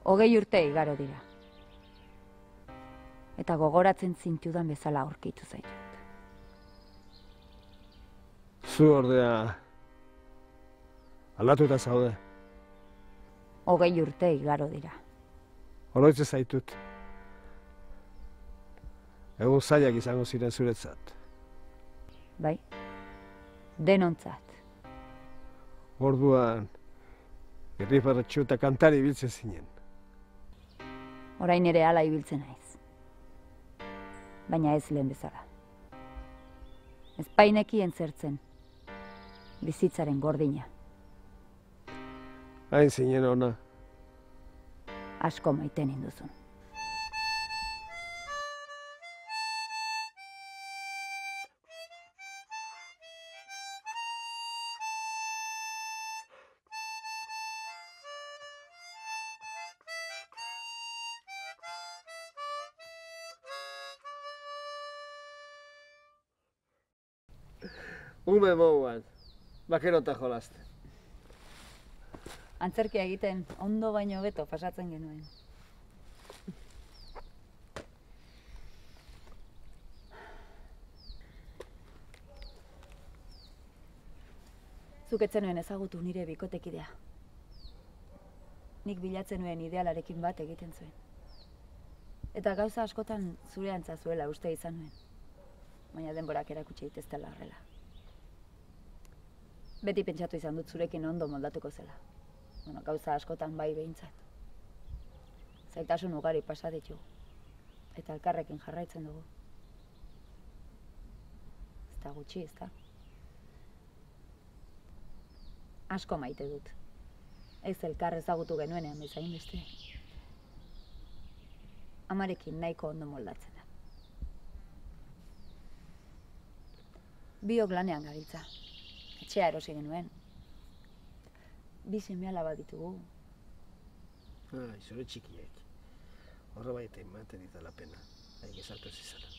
20 urte igaro dira. Eta gogoratzen zintudan bezala aurkitu zaitut. Zu ordea aldatuta zaude. 20 urte igaro dira. Oroitze zaitut. Egun zailak izango ziren zuretzat. Bai, denontzat. Orduan, irribarretxu eta kantari ibiltzen zinen. Orain ere hala ibiltzen naiz. Baina ez lehen bezala. Ez painekien zertzen. Bizitzaren gordina. Hain zinen ona. Asko maiten induzun. Ume moguan, bakerota jolazten. Antzerkia egiten ondo baino hobeto pasatzen genuen. Zuk ez zenuen ezagutu nire bikotekidea. Nik bilatzen nuen idealarekin bat egiten zuen. Eta gauza askotan zure antza zuela uste izan nuen. Baina denborak erakutsi diteztela horrela. Beti pentsatu izan dut zurekin ondo moldatuko zela. Gauza askotan bai behintzat. Zailtasun ugari pasa ditugu. Eta elkarrekin jarraitzen dugu. Ez da gutxi, ez da? Asko maite dut. Ez elkar ezagutu genuenean bezain beste. Amarekin nahiko ondo moldatzen da. Biok lanean gabiltza. Etxea erosi genuen. 2 seme-alaba ditugu. Zure txikiek. Horra baita ematen ditala pena. Hain gezartu zizara.